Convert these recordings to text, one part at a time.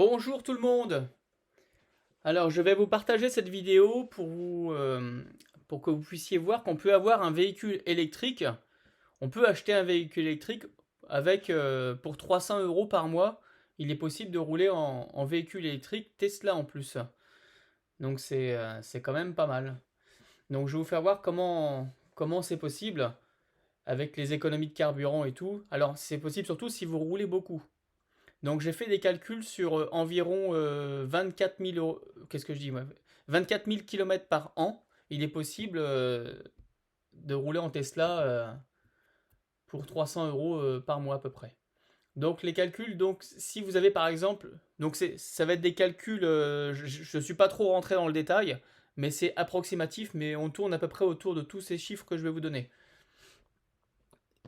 Bonjour tout le monde! Alors je vais vous partager cette vidéo pour que vous puissiez voir qu'on peut avoir un véhicule électrique. On peut acheter un véhicule électrique pour 300 € par mois. Il est possible de rouler en véhicule électrique Tesla en plus. Donc c'est quand même pas mal. Donc je vais vous faire voir comment c'est possible avec les économies de carburant et tout. Alors c'est possible surtout si vous roulez beaucoup. Donc j'ai fait des calculs sur environ 24 000 euros. Qu'est-ce que je dis moi? 24 000 km par an. Il est possible de rouler en Tesla pour 300 € par mois à peu près. Donc les calculs, donc si vous avez par exemple, ça va être des calculs, je ne suis pas trop rentré dans le détail, mais c'est approximatif, mais on tourne à peu près autour de tous ces chiffres que je vais vous donner.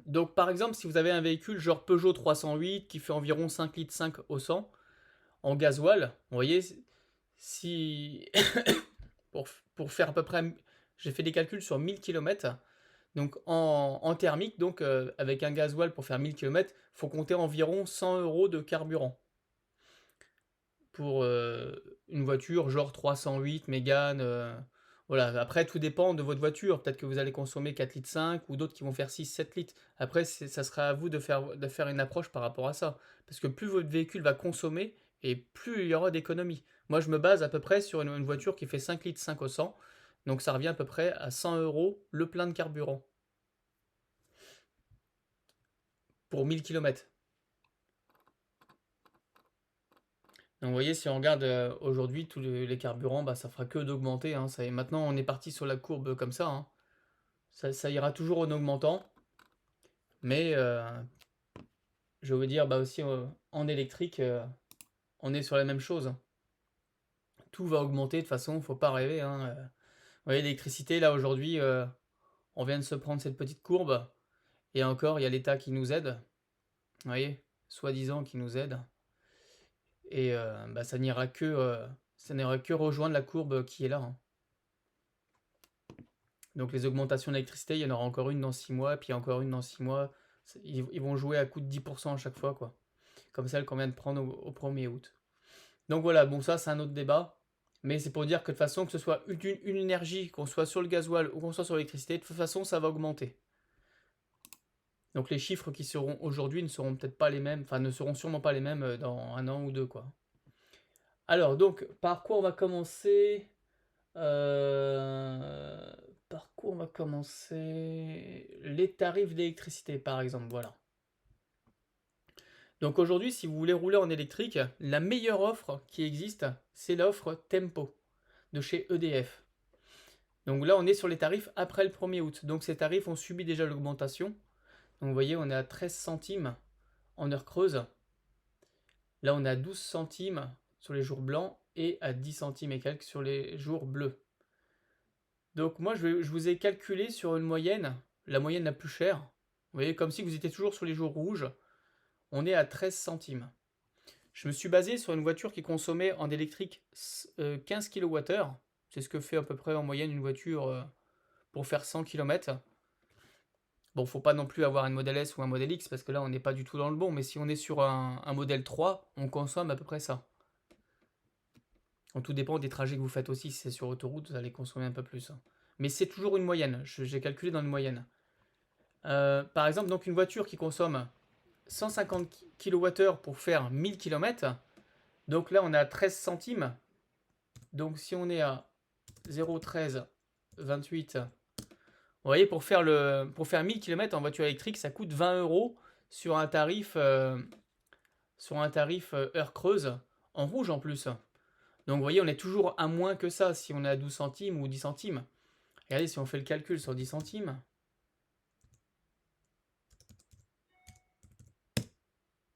Donc par exemple, si vous avez un véhicule genre Peugeot 308 qui fait environ 5 litres 5 au 100, en gasoil, vous voyez, si pour, pour faire à peu près, j'ai fait des calculs sur 1000 km, donc en thermique, donc avec un gasoil pour faire 1000 km, il faut compter environ 100 € de carburant pour une voiture genre 308 Mégane. Voilà. Après, tout dépend de votre voiture. Peut-être que vous allez consommer 4 litres 5 ou d'autres qui vont faire 6-7 litres. Après, ça sera à vous de faire une approche par rapport à ça. Parce que plus votre véhicule va consommer et plus il y aura d'économies. Moi, je me base à peu près sur une voiture qui fait 5 litres 5 au 100. Donc ça revient à peu près à 100 € le plein de carburant pour 1000 km. Donc vous voyez, si on regarde aujourd'hui tous les carburants, bah, ça fera que d'augmenter, hein. Maintenant, on est parti sur la courbe comme ça, hein. Ça ira toujours en augmentant, mais je veux dire, bah aussi en électrique, on est sur la même chose. Tout va augmenter de toute façon, faut pas rêver, hein. Vous voyez, l'électricité, là aujourd'hui, on vient de se prendre cette petite courbe, et encore, il y a l'État qui nous aide, vous voyez, soi-disant qui nous aide, et bah, ça n'ira que rejoindre la courbe qui est là, hein. Donc les augmentations d'électricité, il y en aura encore une dans 6 mois, puis encore une dans 6 mois. Ils vont jouer à coup de 10% à chaque fois, quoi. Comme celle qu'on vient de prendre au 1er août. Donc voilà, bon ça c'est un autre débat. Mais c'est pour dire que de toute façon, que ce soit une énergie, qu'on soit sur le gasoil ou qu'on soit sur l'électricité, de toute façon ça va augmenter. Donc les chiffres qui seront aujourd'hui ne seront peut-être pas les mêmes, enfin ne seront sûrement pas les mêmes dans un an ou deux, quoi. Alors donc, par quoi on va commencer? Euh, Par quoi on va commencer? Les tarifs d'électricité, par exemple, voilà. Donc aujourd'hui, si vous voulez rouler en électrique, la meilleure offre qui existe, c'est l'offre Tempo de chez EDF. Donc là, on est sur les tarifs après le 1er août. Donc ces tarifs ont subi déjà l'augmentation. Donc vous voyez, on est à 13 centimes en heure creuse. Là, on est à 12 centimes sur les jours blancs et à 10 centimes et quelques sur les jours bleus. Donc moi, je vous ai calculé sur une moyenne, la moyenne la plus chère. Vous voyez, comme si vous étiez toujours sur les jours rouges, on est à 13 centimes. Je me suis basé sur une voiture qui consommait en électrique 15 kWh. C'est ce que fait à peu près en moyenne une voiture pour faire 100 km. Bon, faut pas non plus avoir un modèle S ou un modèle X parce que là, on n'est pas du tout dans le bon. Mais si on est sur un modèle 3, on consomme à peu près ça. Donc, tout dépend des trajets que vous faites aussi. Si c'est sur autoroute, vous allez consommer un peu plus, hein. Mais c'est toujours une moyenne. J'ai calculé dans une moyenne. Par exemple, donc une voiture qui consomme 150 kWh pour faire 1000 km. Donc là, on est à 13 centimes. Donc si on est à 0,13, 28, vous voyez, pour faire 1000 km en voiture électrique, ça coûte 20 € sur un tarif, heure creuse, en rouge en plus. Donc vous voyez, on est toujours à moins que ça si on est à 12 centimes ou 10 centimes. Regardez, si on fait le calcul sur 10 centimes,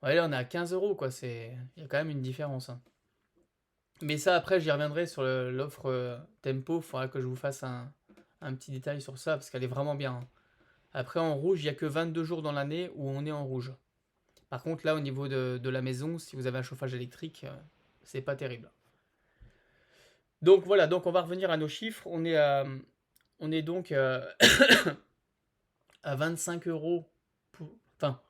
ouais, là on est à 15 € quoi. Il y a quand même une différence, hein. Mais ça, après, j'y reviendrai sur l'offre Tempo. Il faudra que je vous fasse un petit détail sur ça parce qu'elle est vraiment bien, hein. Après, en rouge, il n'y a que 22 jours dans l'année où on est en rouge. Par contre, là, au niveau de la maison, si vous avez un chauffage électrique, c'est pas terrible. Donc voilà, donc on va revenir à nos chiffres. On est donc à 25 €. Enfin,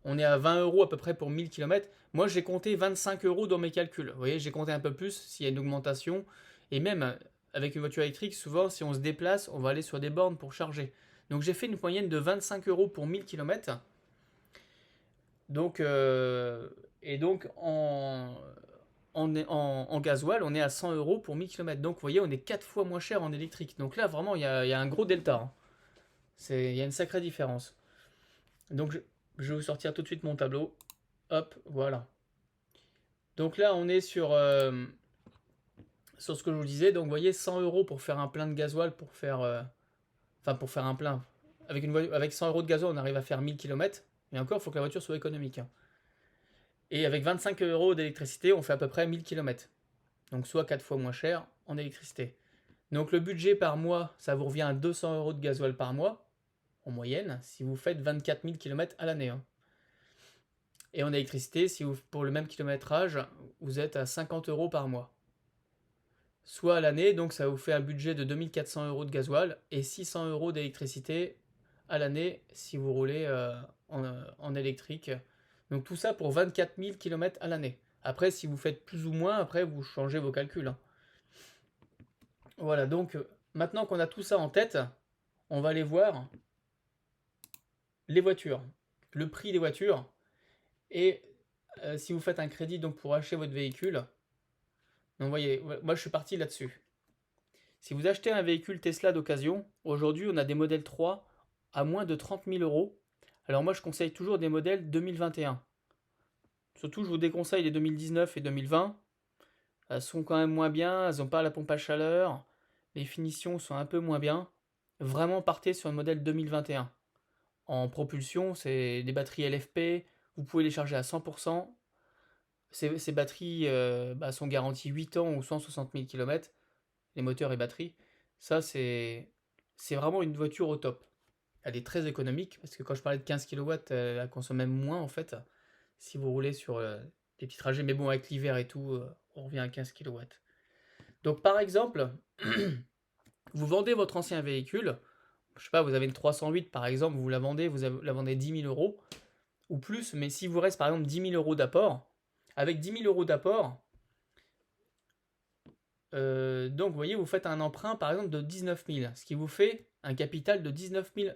on est à 20 € à peu près pour 1000 km. Moi, j'ai compté 25 € dans mes calculs. Vous voyez, j'ai compté un peu plus s'il y a une augmentation. Et même avec une voiture électrique, souvent, si on se déplace, on va aller sur des bornes pour charger. Donc, j'ai fait une moyenne de 25 € pour 1000 km. Donc, et donc, en gasoil, on est à 100 € pour 1000 km. Donc, vous voyez, on est 4 fois moins cher en électrique. Donc là, vraiment, il y a un gros delta, hein. Il y a une sacrée différence. Donc, je vais vous sortir tout de suite mon tableau. Hop, voilà. Donc là, on est sur ce que je vous disais. Donc, vous voyez, 100 € pour faire un plein de gasoil, enfin, pour faire un plein. Avec 100 € de gasoil, on arrive à faire 1000 km. Et encore, il faut que la voiture soit économique, hein. Et avec 25 € d'électricité, on fait à peu près 1000 km. Donc, soit 4 fois moins cher en électricité. Donc, le budget par mois, ça vous revient à 200 € de gasoil par mois, en moyenne, si vous faites 24 000 km à l'année, hein. Et en électricité, si vous, pour le même kilométrage, vous êtes à 50 € par mois. Soit à l'année, donc ça vous fait un budget de 2400 € de gasoil et 600 € d'électricité à l'année si vous roulez en électrique. Donc tout ça pour 24 000 km à l'année. Après, si vous faites plus ou moins, après vous changez vos calculs, hein. Voilà, donc maintenant qu'on a tout ça en tête, on va aller voir les voitures, le prix des voitures. Et si vous faites un crédit donc pour acheter votre véhicule, donc vous voyez, moi je suis parti là-dessus. Si vous achetez un véhicule Tesla d'occasion, aujourd'hui on a des modèles 3 à moins de 30 000 €. Alors moi je conseille toujours des modèles 2021. Surtout je vous déconseille les 2019 et 2020. Elles sont quand même moins bien, elles n'ont pas la pompe à chaleur, les finitions sont un peu moins bien. Vraiment partez sur un modèle 2021. En propulsion, c'est des batteries LFP, vous pouvez les charger à 100%. Ces batteries sont garanties 8 ans ou 160 000 km, les moteurs et batteries. Ça, c'est vraiment une voiture au top. Elle est très économique, parce que quand je parlais de 15 kW, elle consomme même moins en fait, si vous roulez sur des petits trajets. Mais bon, avec l'hiver et tout, on revient à 15 kW. Donc par exemple, vous vendez votre ancien véhicule, je sais pas, vous avez une 308 par exemple, vous la vendez, la vendez 10 000 € ou plus, mais si vous reste par exemple 10 000 € d'apport, avec 10 000 € d'apport, donc vous voyez, vous faites un emprunt par exemple de 19 000, ce qui vous fait un capital de 29 000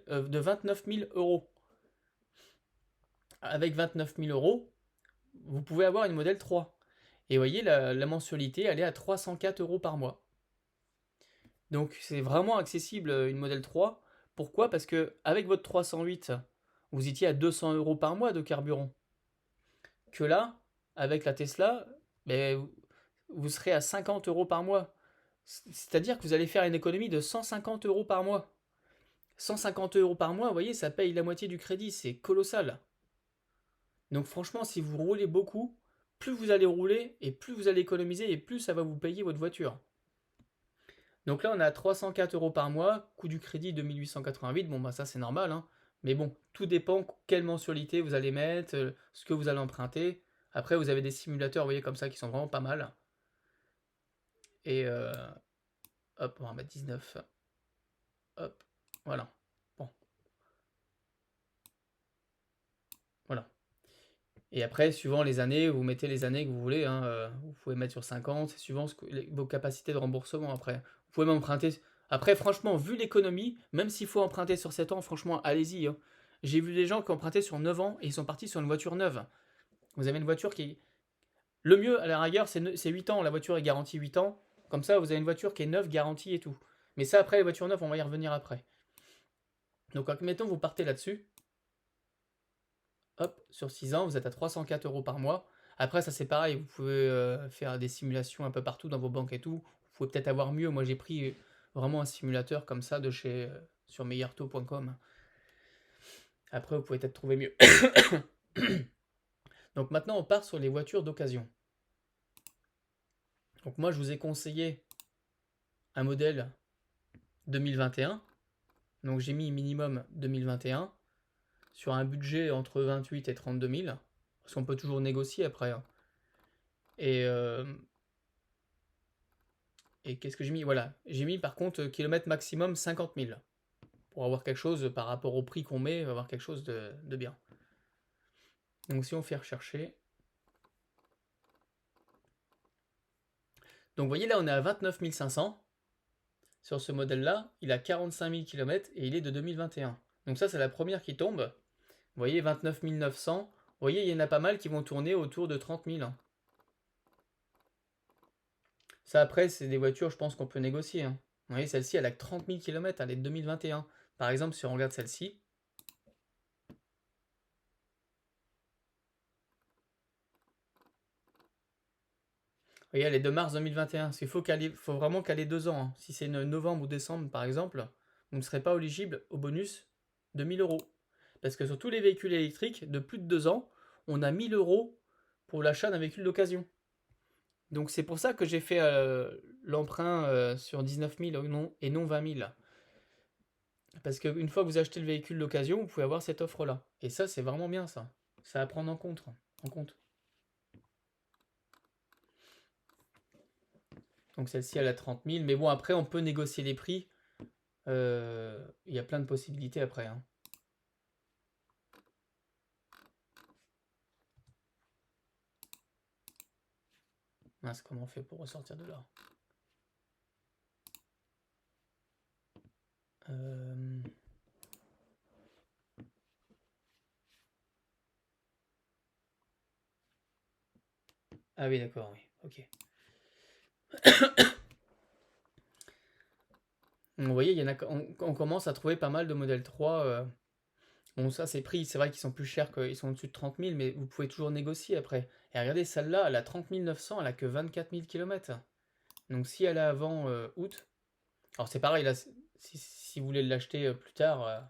€. Avec 29 000 €, vous pouvez avoir une modèle 3. Et vous voyez, la mensualité, elle est à 304 € par mois. Donc c'est vraiment accessible une modèle 3. Pourquoi? Parce que avec votre 308, vous étiez à 200 € par mois de carburant. Que là, avec la Tesla, ben, vous serez à 50 € par mois. C'est-à-dire que vous allez faire une économie de 150 € par mois. 150 € par mois, vous voyez, ça paye la moitié du crédit, c'est colossal. Donc franchement, si vous roulez beaucoup, plus vous allez rouler et plus vous allez économiser et plus ça va vous payer votre voiture. Donc là, on a 304 € par mois, coût du crédit de 1888. Bon, bah ça c'est normal, hein. Mais bon, tout dépend quelle mensualité vous allez mettre, ce que vous allez emprunter. Après, vous avez des simulateurs, vous voyez, comme ça, qui sont vraiment pas mal. Et hop, on va mettre 19. Hop, voilà. Bon, voilà. Et après, suivant les années, vous mettez les années que vous voulez, hein, vous pouvez mettre sur 50, c'est suivant vos capacités de remboursement après. Vous pouvez m'emprunter. Après, franchement, vu l'économie, même s'il faut emprunter sur 7 ans, franchement, allez-y, hein. J'ai vu des gens qui empruntaient sur 9 ans et ils sont partis sur une voiture neuve. Vous avez une voiture qui. Le mieux, à la rigueur, c'est 8 ans. La voiture est garantie 8 ans. Comme ça, vous avez une voiture qui est neuve, garantie et tout. Mais ça, après, les voitures neuves, on va y revenir après. Donc, admettons, vous partez là-dessus. Hop, sur 6 ans, vous êtes à 304 € par mois. Après, ça c'est pareil, vous pouvez faire des simulations un peu partout dans vos banques et tout. Vous pouvez peut-être avoir mieux. Moi, j'ai pris vraiment un simulateur comme ça de chez sur meilleurtaux.com. Après, vous pouvez peut-être trouver mieux. Donc maintenant, on part sur les voitures d'occasion. Donc moi, je vous ai conseillé un modèle 2021. Donc j'ai mis minimum 2021 sur un budget entre 28 et 32 000. Parce qu'on peut toujours négocier après, hein. Et qu'est-ce que j'ai mis? Voilà, j'ai mis par contre kilomètre maximum 50 000. Pour avoir quelque chose par rapport au prix qu'on met, avoir quelque chose de bien. Donc si on fait rechercher, Donc vous voyez là, on est à 29 500. Sur ce modèle-là, il a 45 000 km et il est de 2021. Donc ça, c'est la première qui tombe. Vous voyez, 29 900. Vous voyez, il y en a pas mal qui vont tourner autour de 30 000. Ça, après, c'est des voitures, je pense qu'on peut négocier. Vous voyez, celle-ci, elle a que 30 000 km, elle est de 2021. Par exemple, si on regarde celle-ci, vous voyez, elle est de mars 2021. Parce qu'il faut vraiment qu'elle ait 2 ans. Si c'est novembre ou décembre, par exemple, vous ne serez pas éligible au bonus de 1000 euros. Parce que sur tous les véhicules électriques de plus de 2 ans, on a 1000 euros pour l'achat d'un véhicule d'occasion. Donc c'est pour ça que j'ai fait l'emprunt sur 19 000 et non 20 000. Parce qu'une fois que vous achetez le véhicule d'occasion, vous pouvez avoir cette offre-là. Et ça, c'est vraiment bien ça. Ça à prendre en compte. Donc celle-ci, elle a 30 000. Mais bon, après, on peut négocier les prix. Il y a plein de possibilités après. Hein. Mince, comment on fait pour ressortir de là? Ah oui, d'accord, oui. Ok. Vous voyez, il y en a, on commence à trouver pas mal de modèles 3. Bon, ça, c'est prix. C'est vrai qu'ils sont plus chers, qu'ils sont au-dessus de 30 000, mais vous pouvez toujours négocier après. Et regardez, celle-là, elle a 30 900, elle a que 24 000 km. Donc si elle est avant août, alors c'est pareil, là, si vous voulez l'acheter plus tard.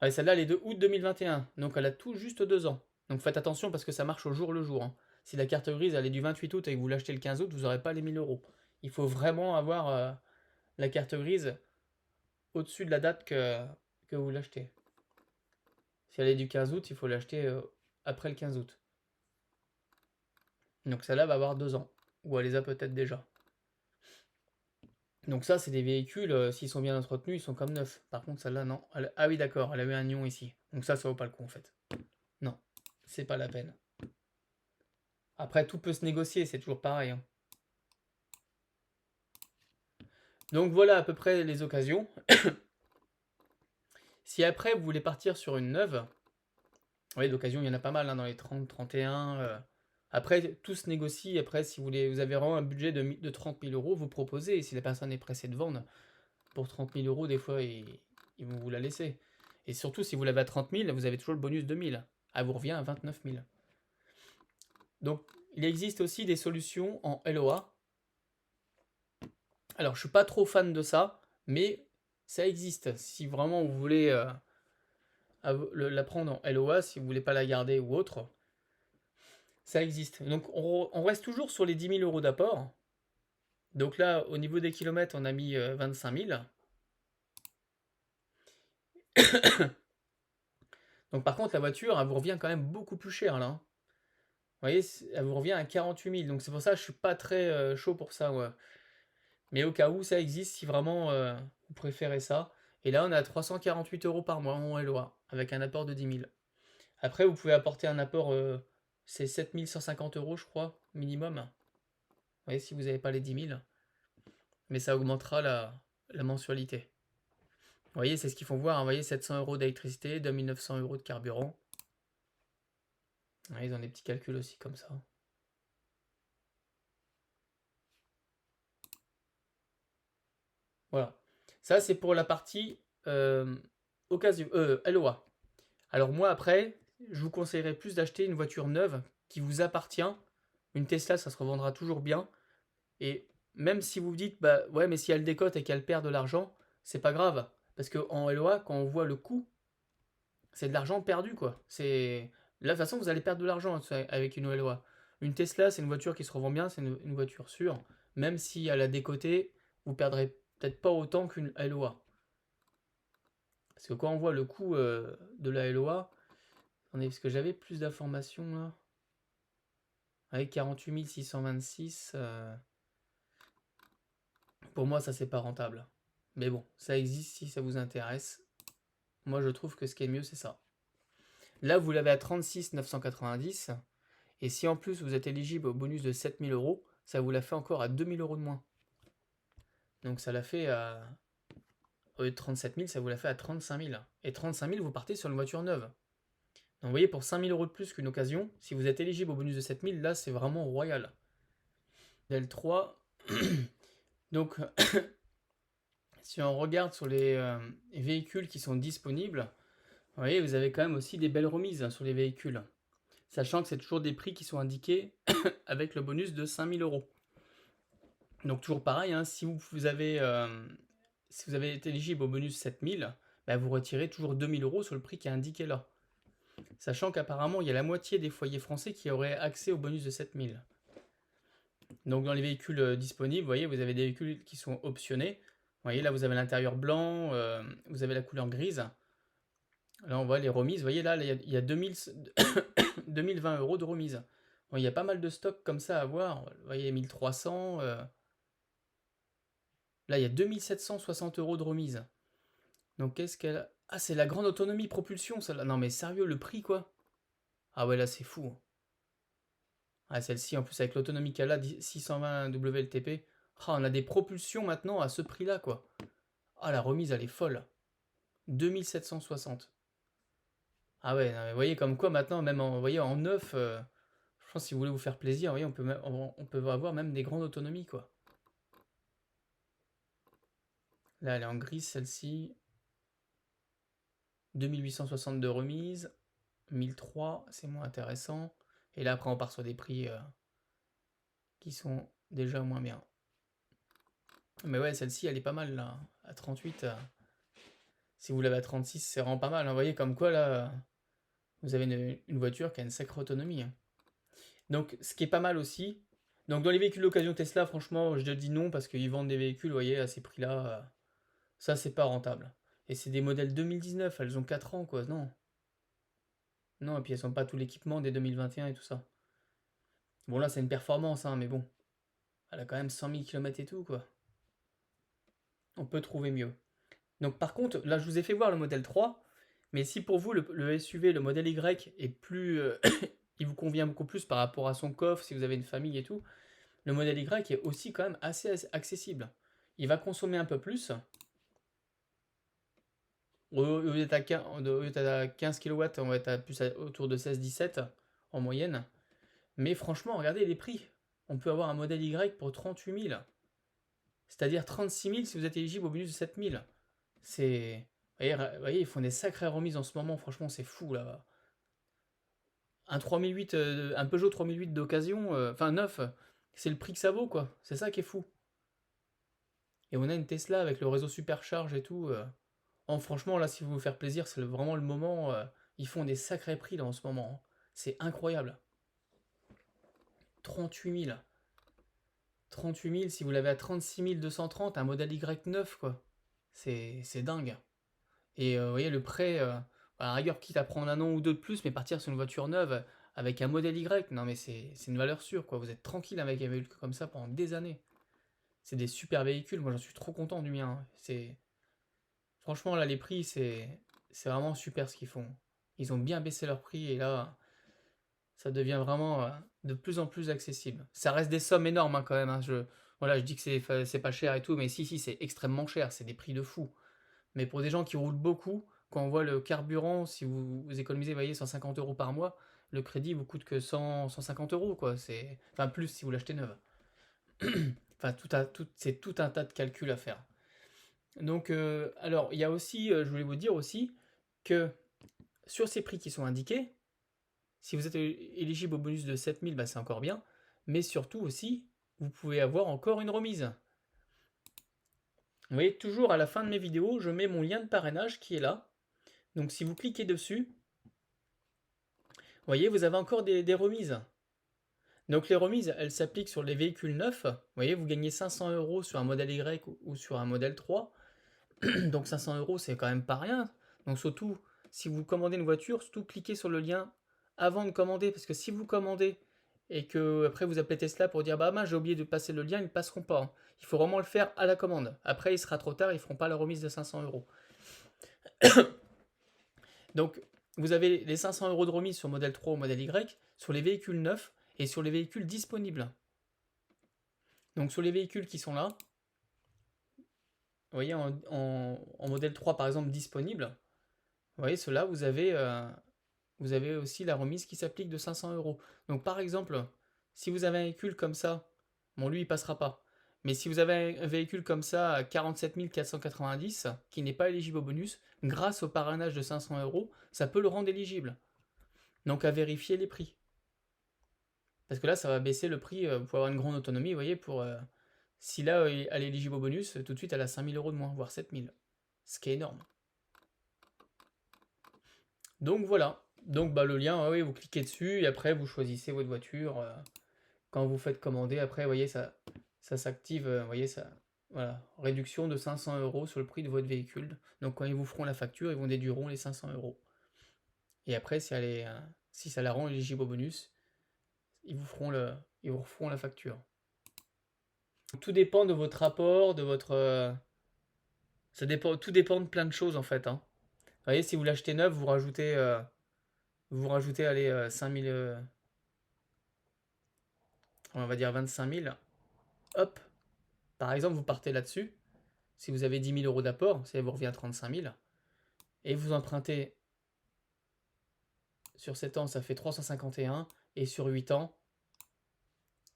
Ouais, celle-là, elle est de août 2021, donc elle a tout juste 2 ans. Donc faites attention parce que ça marche au jour le jour. Hein. Si la carte grise, elle est du 28 août et que vous l'achetez le 15 août, vous n'aurez pas les 1000 euros. Il faut vraiment avoir la carte grise au-dessus de la date que vous l'achetez. Si elle est du 15 août, il faut l'acheter après le 15 août. Donc celle-là va avoir 2 ans. Ou elle les a peut-être déjà. Donc ça, c'est des véhicules, s'ils sont bien entretenus, ils sont comme neufs. Par contre, celle-là, non. Ah oui, d'accord, elle a eu un ion ici. Donc ça vaut pas le coup, en fait. Non, c'est pas la peine. Après, tout peut se négocier, c'est toujours pareil. Hein. Donc voilà à peu près les occasions. Si après, vous voulez partir sur une neuve, oui, d'occasion, il y en a pas mal, hein, dans les 30, 31. Après, tout se négocie. Après, si vous avez vraiment un budget de 30 000 euros, vous proposez. Et si la personne est pressée de vendre, pour 30 000 euros, des fois, ils vont vous la laisser. Et surtout, si vous l'avez à 30 000, vous avez toujours le bonus de 1000. Ah, vous revient à 29 000. Donc, il existe aussi des solutions en LOA. Alors, je suis pas trop fan de ça, mais ça existe. Si vraiment vous voulez la prendre en LOA, si vous voulez pas la garder ou autre, ça existe. Donc, on reste toujours sur les 10 000 euros d'apport. Donc là, au niveau des kilomètres, on a mis 25 000. Donc par contre, la voiture, elle vous revient quand même beaucoup plus cher là. Hein. Vous voyez, elle vous revient à 48 000. Donc c'est pour ça que je suis pas très chaud pour ça. Ouais. Mais au cas où ça existe, si vraiment vous préférez ça. Et là, on est à 348 euros par mois en LOA, avec un apport de 10 000. Après, vous pouvez apporter un apport, c'est 7 150 euros, je crois, minimum. Vous voyez, si vous n'avez pas les 10 000. Mais ça augmentera la mensualité. Vous voyez, c'est ce qu'ils font voir. Hein. Vous voyez, 700 euros d'électricité, 2900 euros de carburant. Ouais, ils ont des petits calculs aussi comme ça. Voilà. Ça, c'est pour la partie LOA. Alors moi, après, je vous conseillerais plus d'acheter une voiture neuve qui vous appartient. Une Tesla, ça se revendra toujours bien. Et même si vous vous dites, bah ouais, mais si elle décote et qu'elle perd de l'argent, c'est pas grave. Parce qu'en LOA, quand on voit le coût, c'est de l'argent perdu, quoi. Là, de toute façon, vous allez perdre de l'argent avec une LOA. Une Tesla, c'est une voiture qui se revend bien, c'est une voiture sûre. Même si elle a décoté, vous perdrez peut-être pas autant qu'une LOA. Parce que quand on voit le coût de la LOA, attendez, parce que j'avais plus d'informations là. Avec 48 626, pour moi, ça c'est pas rentable. Mais bon, ça existe si ça vous intéresse. Moi, je trouve que ce qui est mieux, c'est ça. Là, vous l'avez à 36 990. Et si en plus vous êtes éligible au bonus de 7 000 euros, ça vous la fait encore à 2000 € de moins. Donc ça la fait à... Au lieu de 37 000, ça vous la fait à 35 000. Et 35 000, vous partez sur une voiture neuve. Donc vous voyez, pour 5 000 € de plus qu'une occasion, si vous êtes éligible au bonus de 7 000, là c'est vraiment royal. Modèle 3. Donc si on regarde sur les véhicules qui sont disponibles, vous voyez, vous avez quand même aussi des belles remises sur les véhicules. Sachant que c'est toujours des prix qui sont indiqués avec le bonus de 5 000 €. Donc toujours pareil, hein, si vous avez été éligible au bonus 7 000, bah, vous retirez toujours 2 000 € sur le prix qui est indiqué là. Sachant qu'apparemment, il y a la moitié des foyers français qui auraient accès au bonus de 7 000. Donc dans les véhicules disponibles, vous voyez, vous avez des véhicules qui sont optionnés. Vous voyez, là, vous avez l'intérieur blanc, vous avez la couleur grise. Là, on voit les remises. Vous voyez, là, il y a 2020 € de remise. Bon, il y a pas mal de stocks comme ça à voir. Vous voyez, 1300. Là, il y a 2760 € de remise. Donc, qu'est-ce qu'elle a? Ah, c'est la grande autonomie propulsion, celle-là. Non, mais sérieux, le prix, quoi. Ah ouais, là, c'est fou. Ah, celle-ci, en plus, avec l'autonomie qu'elle a, 620 WLTP. Ah, on a des propulsions maintenant à ce prix-là, quoi. Ah, la remise, elle est folle. 2760. Ah ouais, non, mais vous voyez, comme quoi, maintenant, même en, vous voyez, en neuf, je pense que si vous voulez vous faire plaisir, vous voyez, on peut avoir même des grandes autonomies, quoi. Là, elle est en grise, celle-ci. 2860 de remise. 1003, c'est moins intéressant. Et là, après, on part sur des prix qui sont déjà moins bien. Mais ouais, celle-ci, elle est pas mal, là. À 38, si vous l'avez à 36, c'est vraiment pas mal, hein. Vous voyez, comme quoi, là, vous avez une voiture qui a une sacrée autonomie, hein. Donc, ce qui est pas mal aussi. Donc, dans les véhicules d'occasion Tesla, franchement, je dis non, parce qu'ils vendent des véhicules, vous voyez, à ces prix-là. Ça, c'est pas rentable. Et c'est des modèles 2019, elles ont 4 ans, quoi. Non. Non, et puis elles ont pas tout l'équipement des 2021 et tout ça. Bon, là, c'est une performance, hein, mais bon. Elle a quand même 100 000 km et tout, quoi. On peut trouver mieux. Donc, par contre, là, je vous ai fait voir le modèle 3. Mais si pour vous, le SUV, le modèle Y, est plus. Il vous convient beaucoup plus par rapport à son coffre, si vous avez une famille et tout, le modèle Y est aussi quand même assez accessible. Il va consommer un peu plus. Au lieu d'être à 15 kW, on va être plus autour de 16-17 en moyenne. Mais franchement, regardez les prix. On peut avoir un modèle Y pour 38 000. C'est-à-dire 36 000 si vous êtes éligible au bonus de 7 000. C'est. Vous voyez, ils font des sacrées remises en ce moment. Franchement, c'est fou là. Un 3008, un Peugeot 3008 d'occasion, enfin neuf, c'est le prix que ça vaut, quoi. C'est ça qui est fou. Et on a une Tesla avec le réseau supercharge et tout. Oh, franchement, là, si vous voulez vous faire plaisir, c'est vraiment le moment. Ils font des sacrés prix là en ce moment, hein. C'est incroyable. 38 000. 38 000, si vous l'avez à 36 230, un modèle Y9, quoi. C'est dingue. Et vous voyez, le prêt, à la rigueur, quitte à prendre un an ou deux de plus, mais partir sur une voiture neuve avec un modèle Y, non mais c'est une valeur sûre, quoi. Vous êtes tranquille avec un véhicule comme ça pendant des années. C'est des super véhicules, moi j'en suis trop content du mien, hein. Franchement, là, les prix, c'est vraiment super ce qu'ils font. Ils ont bien baissé leur prix et là, ça devient vraiment de plus en plus accessible. Ça reste des sommes énormes, hein, quand même, hein. Voilà, je dis que c'est pas cher et tout, mais si, c'est extrêmement cher, c'est des prix de fou. Mais pour des gens qui roulent beaucoup, quand on voit le carburant, si vous économisez, vous voyez, 150 € par mois, le crédit vous coûte que 150 €, quoi. Enfin, plus si vous l'achetez neuve. Enfin, c'est tout un tas de calculs à faire. Donc, alors, il y a aussi, je voulais vous dire aussi, que sur ces prix qui sont indiqués, si vous êtes éligible au bonus de 7 000, bah, c'est encore bien. Mais surtout aussi, vous pouvez avoir encore une remise. Vous voyez, toujours à la fin de mes vidéos, je mets mon lien de parrainage qui est là. Donc si vous cliquez dessus, vous voyez, vous avez encore des remises. Donc les remises, elles s'appliquent sur les véhicules neufs. Vous voyez, vous gagnez 500 € sur un modèle Y ou sur un modèle 3. Donc 500 €, c'est quand même pas rien. Donc surtout, si vous commandez une voiture, surtout cliquez sur le lien avant de commander. Parce que si vous commandez et que après vous appelez Tesla pour dire bah j'ai oublié de passer le lien, ils ne passeront pas, hein. Il faut vraiment le faire à la commande. Après, il sera trop tard, ils ne feront pas la remise de 500 €. Donc, vous avez les 500 € de remise sur modèle 3 ou modèle Y, sur les véhicules neufs et sur les véhicules disponibles. Donc sur les véhicules qui sont là, vous voyez, en modèle 3 par exemple disponible, vous voyez, ceux-là, vous avez aussi la remise qui s'applique de 500 euros. Donc par exemple, si vous avez un véhicule comme ça, bon lui il passera pas. Mais si vous avez un véhicule comme ça à 47 490 qui n'est pas éligible au bonus, grâce au parrainage de 500 euros, ça peut le rendre éligible. Donc à vérifier les prix. Parce que là, ça va baisser le prix pour avoir une grande autonomie, vous voyez, si là elle est éligible au bonus, tout de suite elle a 5000 euros de moins, voire 7000. Ce qui est énorme. Donc voilà. Donc bah, le lien, oui, vous cliquez dessus et après vous choisissez votre voiture. Quand vous faites commander, après, vous voyez, ça s'active, vous voyez, ça, voilà, réduction de 500 euros sur le prix de votre véhicule. Donc quand ils vous feront la facture, ils vous déduiront les 500 euros. Et après, si ça la rend éligible au bonus, ils vous feront la facture. Tout dépend de votre rapport, de votre... tout dépend de plein de choses en fait, hein. Vous voyez, si vous l'achetez neuf, vous rajoutez allez, 5000, on va dire 25 000. Hop, par exemple, vous partez là-dessus. Si vous avez 10 000 euros d'apport, ça vous revient à 35 000. Et vous empruntez sur 7 ans, ça fait 351. Et sur 8 ans,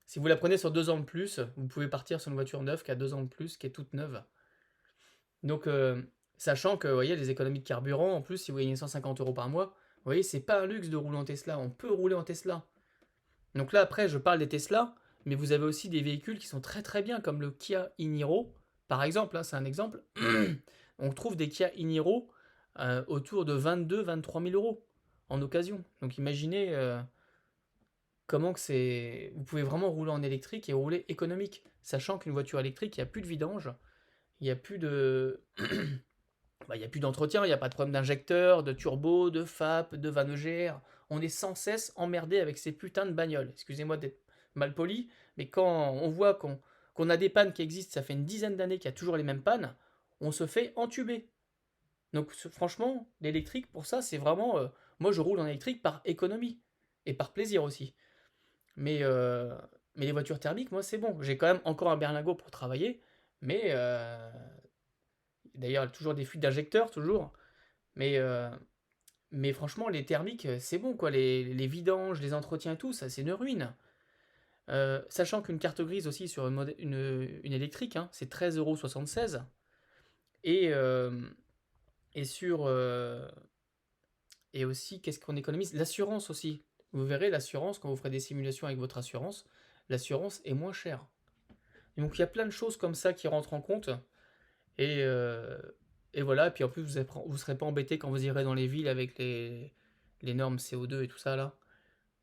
si vous la prenez sur 2 ans de plus, vous pouvez partir sur une voiture neuve qui a 2 ans de plus, qui est toute neuve. Donc, sachant que, vous voyez, les économies de carburant, en plus, si vous gagnez 150 euros par mois, vous voyez, c'est pas un luxe de rouler en Tesla. On peut rouler en Tesla. Donc là, après, je parle des Tesla, mais vous avez aussi des véhicules qui sont très très bien, comme le Kia e-Niro. Par exemple, hein, c'est un exemple. On trouve des Kia e-Niro autour de 22-23 000 euros en occasion. Donc imaginez comment que c'est... Vous pouvez vraiment rouler en électrique et rouler économique. Sachant qu'une voiture électrique, il n'y a plus de vidange, il n'y a plus de... il n'y a plus d'entretien, il n'y a pas de problème d'injecteur, de turbo, de FAP, de vanne EGR. On est sans cesse emmerdé avec ces putains de bagnoles. Excusez-moi d'être mal poli, mais quand on voit qu'on a des pannes qui existent, ça fait une dizaine d'années qu'il y a toujours les mêmes pannes, on se fait entuber. Donc franchement, l'électrique, pour ça, c'est vraiment... moi, je roule en électrique par économie et par plaisir aussi. Mais, euh, mais les voitures thermiques, moi, c'est bon. J'ai quand même encore un berlingot pour travailler, mais d'ailleurs, toujours des fuites d'injecteurs, toujours. Mais, euh, mais franchement, les thermiques, c'est bon, quoi. Les vidanges, les entretiens et tout, ça, c'est une ruine. Sachant qu'une carte grise aussi sur une électrique, hein, c'est 13,76 €. Et, euh, et sur... et aussi, qu'est-ce qu'on économise? L'assurance aussi. Vous verrez, l'assurance, quand vous ferez des simulations avec votre assurance, l'assurance est moins chère. Donc il y a plein de choses comme ça qui rentrent en compte. Et, euh, et voilà, et puis en plus, vous ne serez pas embêté quand vous irez dans les villes avec les normes CO2 et tout ça là.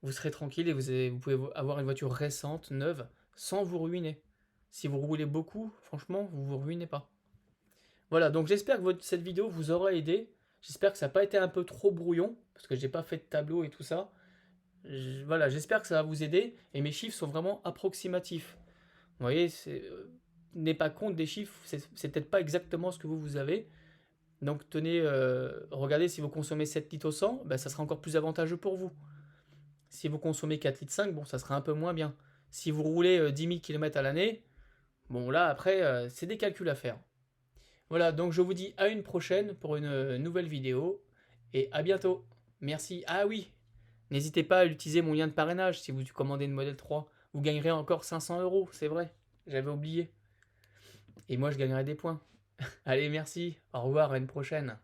Vous serez tranquille et vous pouvez avoir une voiture récente, neuve, sans vous ruiner. Si vous roulez beaucoup, franchement, vous vous ruinez pas. Voilà, donc j'espère que cette vidéo vous aura aidé. J'espère que ça n'a pas été un peu trop brouillon, parce que j'ai pas fait de tableau et tout ça. Voilà, j'espère que ça va vous aider, et mes chiffres sont vraiment approximatifs. Vous voyez, n'ayez pas compte des chiffres, c'est peut-être pas exactement ce que vous avez. Donc tenez, regardez, si vous consommez 7 litres au 100, ben, ça sera encore plus avantageux pour vous. Si vous consommez 4 litres 5, bon, ça sera un peu moins bien. Si vous roulez 10 000 km à l'année, bon là après, c'est des calculs à faire. Voilà, donc je vous dis à une prochaine pour une nouvelle vidéo, et à bientôt. Merci. Ah oui, n'hésitez pas à utiliser mon lien de parrainage si vous commandez une modèle 3. Vous gagnerez encore 500 euros, c'est vrai, j'avais oublié. Et moi je gagnerai des points. Allez, merci, au revoir, à une prochaine.